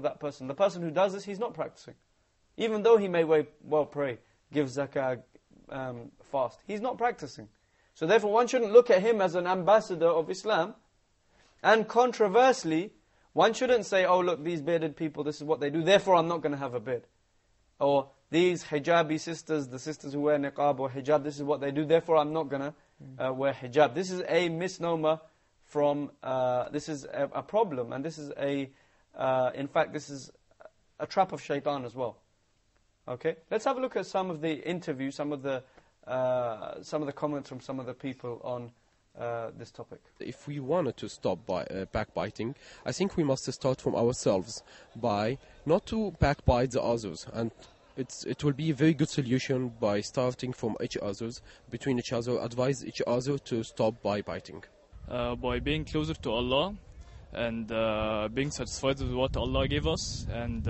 that person. The person who does this, he's not practicing. Even though he may well pray, give zakah, fast, he's not practicing. So therefore one shouldn't look at him as an ambassador of Islam. And controversially, one shouldn't say, oh look, these bearded people, this is what they do, therefore I'm not going to have a beard. Or these hijabi sisters, the sisters who wear niqab or hijab, this is what they do, therefore I'm not going to wear hijab. This is a misnomer from, this is a problem, and this is in fact this is a trap of shaitan as well. Okay, let's have a look at some of the interviews, some of the comments from some of the people on this topic. If we wanted to stop backbiting, I think we must start from ourselves by not to backbite the others, and it will be a very good solution by starting from between each other, advise each other to stop backbiting. By being closer to Allah and being satisfied with what Allah gave us, and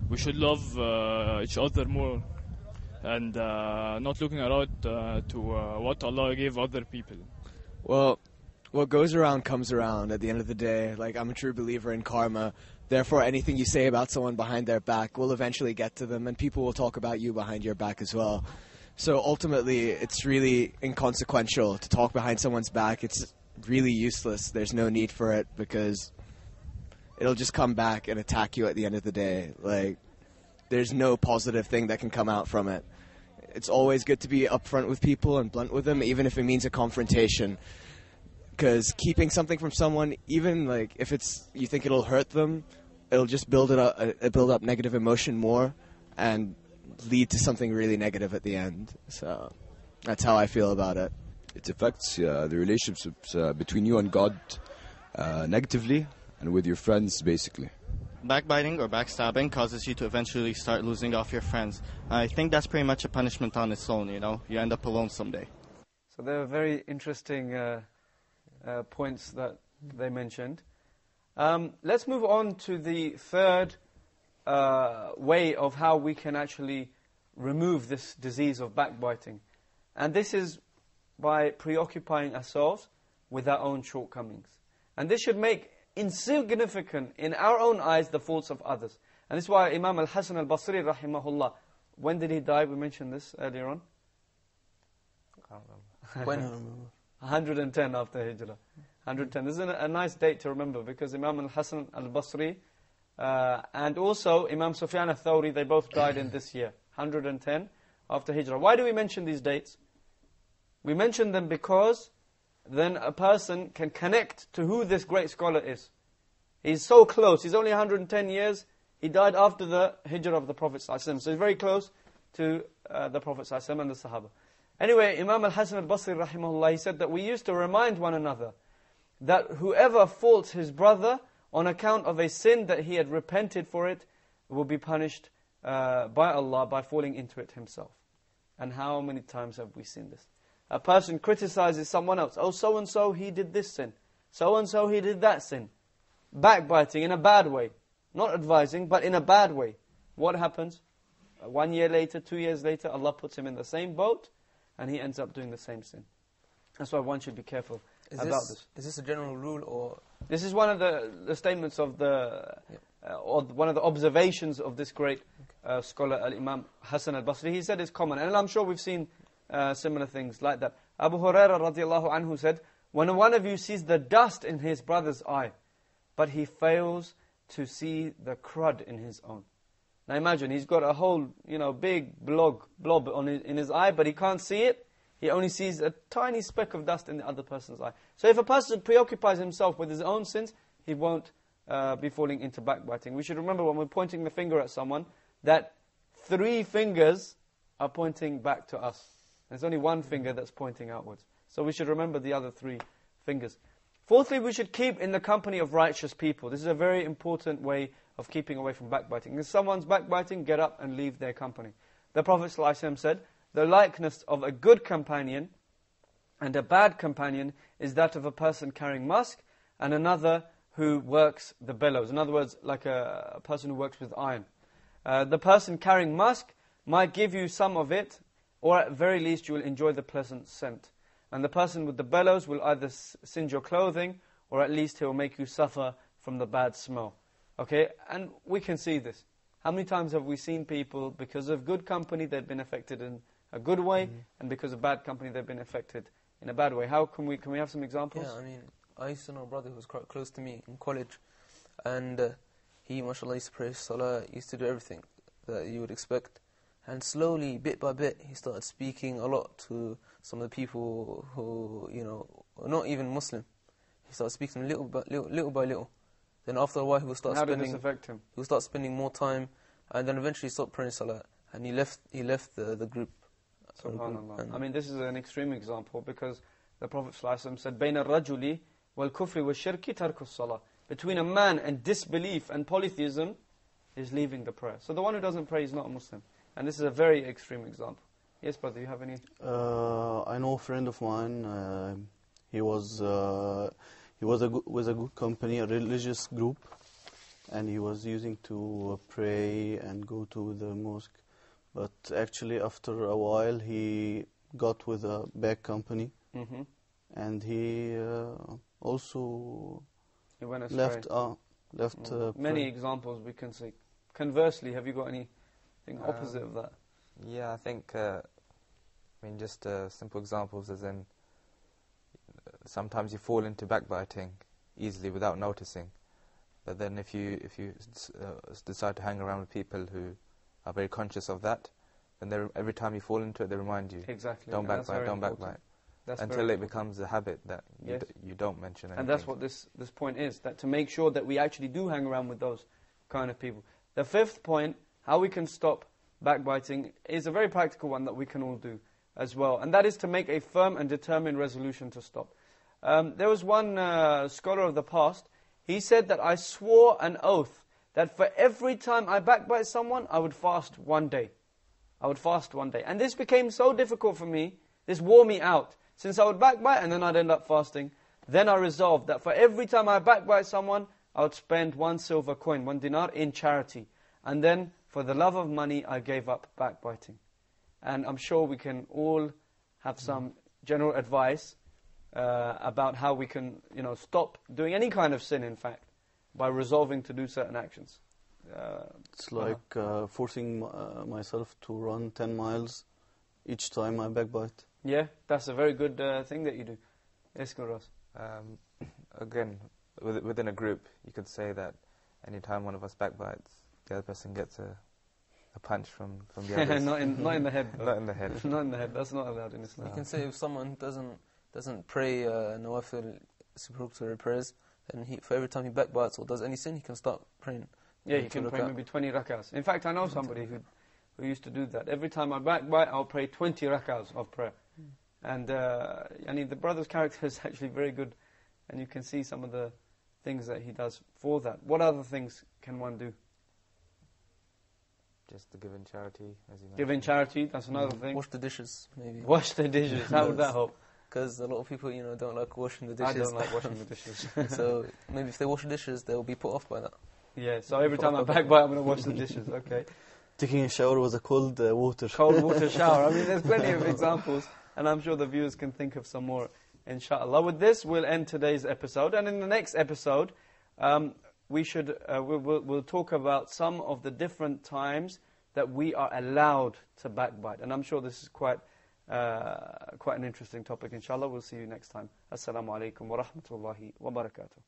we should love each other more, and not looking around to what Allah gave other people. Well, what goes around comes around at the end of the day. Like, I'm a true believer in karma. Therefore, anything you say about someone behind their back will eventually get to them, and people will talk about you behind your back as well. So ultimately, it's really inconsequential to talk behind someone's back. It's really useless. There's no need for it, because it'll just come back and attack you at the end of the day. Like, there's no positive thing that can come out from it. It's always good to be upfront with people and blunt with them, even if it means a confrontation. Because keeping something from someone, even like if you think it'll hurt them, it'll just build up negative emotion more and lead to something really negative at the end. So that's how I feel about it. It affects the relationships between you and God negatively, and with your friends, basically. Backbiting or backstabbing causes you to eventually start losing off your friends. I think that's pretty much a punishment on its own, you know. You end up alone someday. So there are very interesting points that they mentioned. Let's move on to the third way of how we can actually remove this disease of backbiting. And this is by preoccupying ourselves with our own shortcomings. And this should make insignificant in our own eyes the faults of others. And this is why Imam al-Hasan al-Basri rahimahullah, when did he die? We mentioned this earlier on. When? 110 after Hijrah. 110. This is a nice date to remember, because Imam al-Hasan al-Basri and also Imam Sufyan al-Thawri, they both died in this year, 110 after Hijrah. Why do we mention these dates? We mention them because then a person can connect to who this great scholar is. He's so close. He's only 110 years. He died after the Hijrah of the Prophet ﷺ. So he's very close to the Prophet ﷺ and the Sahaba. Anyway, Imam al-Hasan al-Basri rahimahullah, he said that we used to remind one another that whoever faults his brother on account of a sin that he had repented for it will be punished by Allah by falling into it himself. And how many times have we seen this? A person criticizes someone else. Oh, so-and-so, he did this sin. So-and-so, he did that sin. Backbiting in a bad way. Not advising, but in a bad way. What happens? 1 year later, 2 years later, Allah puts him in the same boat, and he ends up doing the same sin. That's why one should be careful about this. Is this a general rule, or...? This is one of the statements of or one of the observations of this great scholar, Al-Imam Hasan al-Basri. He said it's common, and I'm sure we've seen similar things like that. Abu Hurairah radiallahu anhu said, when one of you sees the dust in his brother's eye, but he fails to see the crud in his own. Now imagine, he's got a whole, big blob in his eye, but he can't see it. He only sees a tiny speck of dust in the other person's eye. So if a person preoccupies himself with his own sins, he won't be falling into backbiting. We should remember when we're pointing the finger at someone, that 3 fingers are pointing back to us. There's only 1 finger that's pointing outwards. So we should remember the other 3 fingers. Fourthly, we should keep in the company of righteous people. This is a very important way of keeping away from backbiting. If someone's backbiting, get up and leave their company. The Prophet ﷺ said, the likeness of a good companion and a bad companion is that of a person carrying musk and another who works the bellows. In other words, like a person who works with iron. The person carrying musk might give you some of it, or at very least you will enjoy the pleasant scent. And the person with the bellows will either singe your clothing, or at least he will make you suffer from the bad smell. Okay, and we can see this. How many times have we seen people, because of good company, they've been affected in a good way, and because of bad company, they've been affected in a bad way? How can we have some examples? Yeah, I mean, I used to know a brother who was quite close to me in college, and he, mashallah, used to pray salah, used to do everything that you would expect. And slowly, bit by bit, he started speaking a lot to some of the people who, you know, are not even Muslim. He started speaking little by little. Then after a while, he would start How spending. did this affect him? He would start spending more time, and then eventually he stopped praying salah, and he left the group. SubhanAllah. I mean, this is an extreme example, because the Prophet ﷺ said, "Bain al-rajuli wal-kufri wal-shirki tarku as-salah." Between a man and disbelief and polytheism is leaving the prayer. So the one who doesn't pray is not a Muslim. And this is a very extreme example. Yes, brother, you have any? I know a friend of mine. He was with a good company, a religious group, and he was using to pray and go to the mosque. But actually, after a while, he got with a bad company, and he also He went astray. left. Many examples we can see. Conversely, have you got anything opposite of that? Yeah, I think, just simple examples as in, sometimes you fall into backbiting easily without noticing. But then if you decide to hang around with people who are very conscious of that, then every time you fall into it, they remind you, exactly. don't backbite, don't backbite. Until it becomes a habit that you don't mention anything. And that's what this point is, that to make sure that we actually do hang around with those kind of people. The fifth point, how we can stop backbiting, is a very practical one that we can all do as well. And that is to make a firm and determined resolution to stop. There was one scholar of the past, he said that I swore an oath that for every time I backbite someone, I would fast one day. I would fast one day. And this became so difficult for me, this wore me out. Since I would backbite and then I'd end up fasting, then I resolved that for every time I backbite someone, I would spend 1 silver coin, 1 dinar, in charity. And then, for the love of money, I gave up backbiting. And I'm sure we can all have some general advice about how we can, stop doing any kind of sin, in fact, by resolving to do certain actions. It's like forcing myself to run 10 miles each time I backbite. Yeah, that's a very good thing that you do. Yes, Ross. Again, within a group, you could say that anytime one of us backbites, the other person gets a punch from the others. not in the head. Not in the head. Not in the head. That's not allowed in Islam. You can say if someone doesn't pray nawafil supererogatory prayers, then for every time he backbites or does any sin, he can start praying. Yeah, you can pray maybe 20 rakahs. In fact, I know somebody who used to do that. Every time I backbite, I'll pray 20 rakahs of prayer. And the brother's character is actually very good, and you can see some of the things that he does for that. What other things can one do? Just to give in charity, as you mentioned. Give in charity, that's another thing. Wash the dishes, maybe. Wash the dishes, how would that help? Because a lot of people, don't like washing the dishes. I don't like washing the dishes. So maybe if they wash the dishes, they'll be put off by that. Yeah, so every time I backbite, I'm going to wash the dishes, okay. Taking a shower with a cold water. Cold water shower. I mean, there's plenty of examples, and I'm sure the viewers can think of some more, inshallah. With this, we'll end today's episode, and in the next episode, we'll talk about some of the different times that we are allowed to backbite, and I'm sure this is quite an interesting topic, inshallah. We'll see you next time. Assalamu alaikum wa rahmatullahi wa barakatuh.